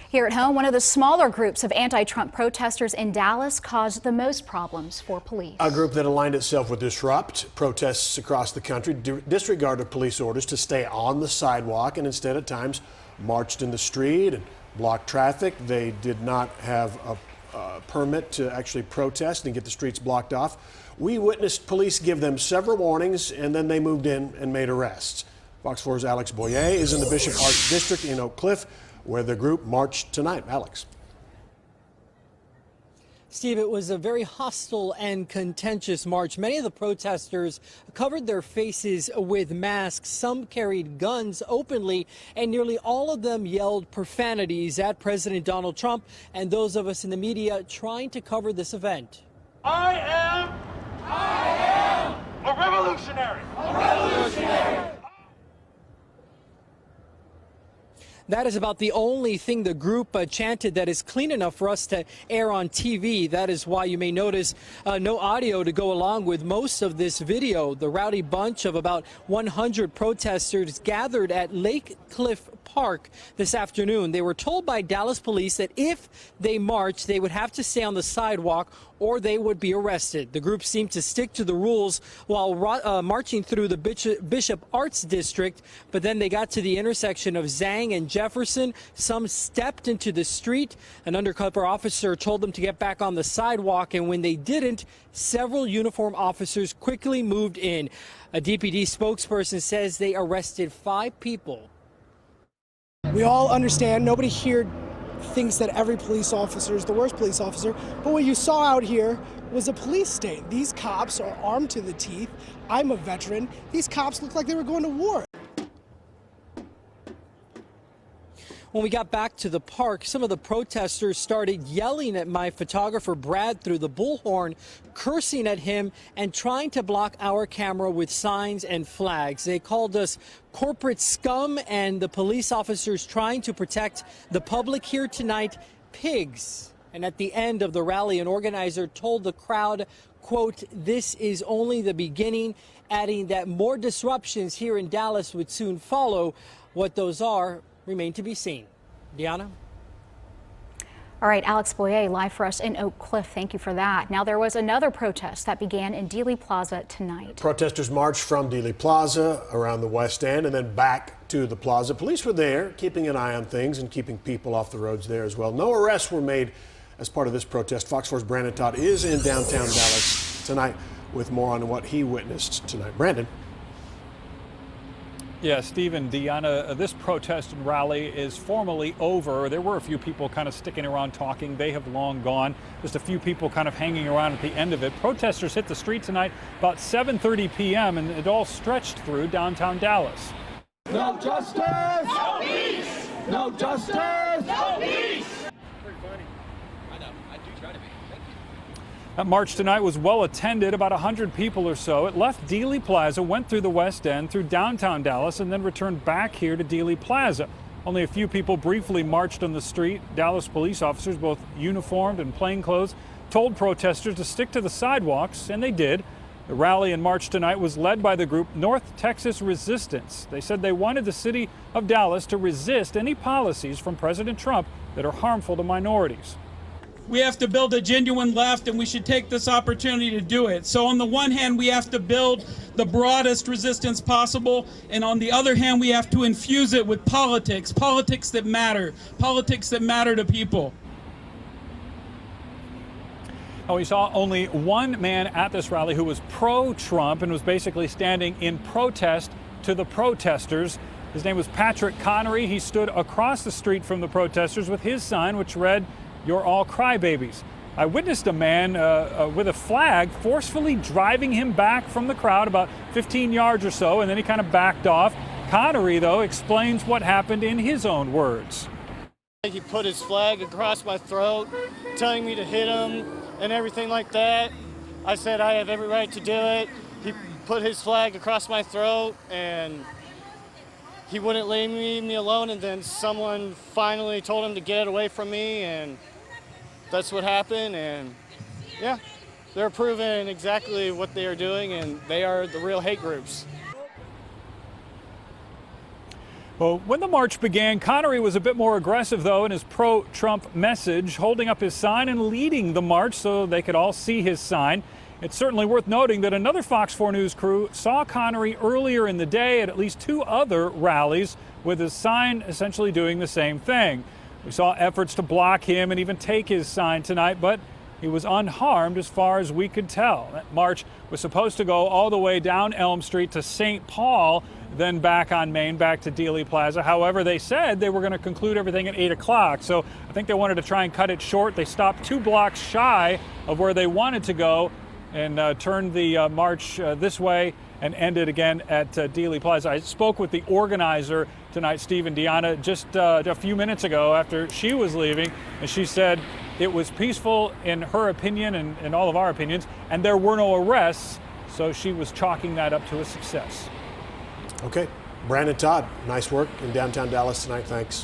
Here at home, one of the smaller groups of anti-Trump protesters in Dallas caused the most problems for police. A group that aligned itself with disrupt protests across the country disregarded police orders to stay on the sidewalk and instead at times marched in the street and blocked traffic. They did not have a permit to actually protest and get the streets blocked off. We witnessed police give them several warnings and then they moved in and made arrests. Fox 4's Alex Boyer is in the Bishop Arts District in Oak Cliff, where the group marched tonight. Alex. Steve, it was a very hostile and contentious march. Many of the protesters covered their faces with masks. Some carried guns openly, and nearly all of them yelled profanities at President Donald Trump and those of us in the media trying to cover this event. I am a revolutionary. A revolutionary. That is about the only thing the group chanted that is clean enough for us to air on TV. That is why you may notice no audio to go along with most of this video. The rowdy bunch of about 100 protesters gathered at Lake Cliff Park this afternoon. They were told by Dallas police that if they marched, they would have to stay on the sidewalk or they would be arrested. The group seemed to stick to the rules while marching through the Bishop Arts District, but then they got to the intersection of Zhang and Jefferson. Some stepped into the street. An undercover officer told them to get back on the sidewalk, and when they didn't, several uniformed officers quickly moved in. A DPD spokesperson says they arrested 5 people. We all understand, nobody here thinks that every police officer is the worst police officer, but what you saw out here was a police state. These cops are armed to the teeth. I'm a veteran. These cops look like they were going to war. When we got back to the park, some of the protesters started yelling at my photographer Brad through the bullhorn, cursing at him and trying to block our camera with signs and flags. They called us corporate scum and the police officers trying to protect the public here tonight, pigs. And at the end of the rally, an organizer told the crowd, quote, "This is only the beginning," adding that more disruptions here in Dallas would soon follow. What those are remain to be seen. Deanna? All right, Alex Boyer live for us in Oak Cliff. Thank you for that. Now, there was another protest that began in Dealey Plaza tonight. Protesters marched from Dealey Plaza around the West End and then back to the plaza. Police were there keeping an eye on things and keeping people off the roads there as well. No arrests were made as part of this protest. Fox 4's Brandon Todd is in downtown Dallas tonight with more on what he witnessed tonight. Brandon. Yeah, Stephen, Deanna, this protest and rally is formally over. There were a few people kind of sticking around talking. They have long gone. Just a few people kind of hanging around at the end of it. Protesters hit the street tonight about 7:30 p.m. and it all stretched through downtown Dallas. No justice! No peace! No justice! No peace! That march tonight was well attended, about 100 people or so. It left Dealey Plaza, went through the West End, through downtown Dallas, and then returned back here to Dealey Plaza. Only a few people briefly marched on the street. Dallas police officers, both uniformed and plainclothes, told protesters to stick to the sidewalks, and they did. The rally and march tonight was led by the group North Texas Resistance. They said they wanted the city of Dallas to resist any policies from President Trump that are harmful to minorities. We have to build a genuine left, and we should take this opportunity to do it. So on the one hand, we have to build the broadest resistance possible, and on the other hand, we have to infuse it with politics that matter to people. Oh, we saw only one man at this rally who was pro-Trump and was basically standing in protest to the protesters. His name was Patrick Connery. He stood across the street from the protesters with his sign, which read, "You're all crybabies." I witnessed a man with a flag forcefully driving him back from the crowd about 15 yards or so, and then he kind of backed off. Connery, though, explains what happened in his own words. He put his flag across my throat, telling me to hit him and everything like that. I said I have every right to do it. He put his flag across my throat, and he wouldn't leave me alone, and then someone finally told him to get away from me, and that's what happened. And yeah, they're proving exactly what they are doing, and they are the real hate groups. Well, when the march began, Connery was a bit more aggressive, though, in his pro-Trump message, holding up his sign and leading the march so they could all see his sign. It's certainly worth noting that another Fox 4 News crew saw Connery earlier in the day at least 2 other rallies with his sign essentially doing the same thing. We saw efforts to block him and even take his sign tonight, but he was unharmed as far as we could tell. That march was supposed to go all the way down Elm Street to St. Paul, then back on Main, back to Dealey Plaza. However, they said they were going to conclude everything at 8 o'clock, so I think they wanted to try and cut it short. They stopped 2 blocks shy of where they wanted to go and turned the march this way and ended again at Dealey Plaza. I spoke with the organizer tonight, Stephen Deanna, just a few minutes ago after she was leaving, and she said it was peaceful in her opinion and all of our opinions, and there were no arrests, so she was chalking that up to a success. Okay. Brandon Todd, nice work in downtown Dallas tonight. Thanks.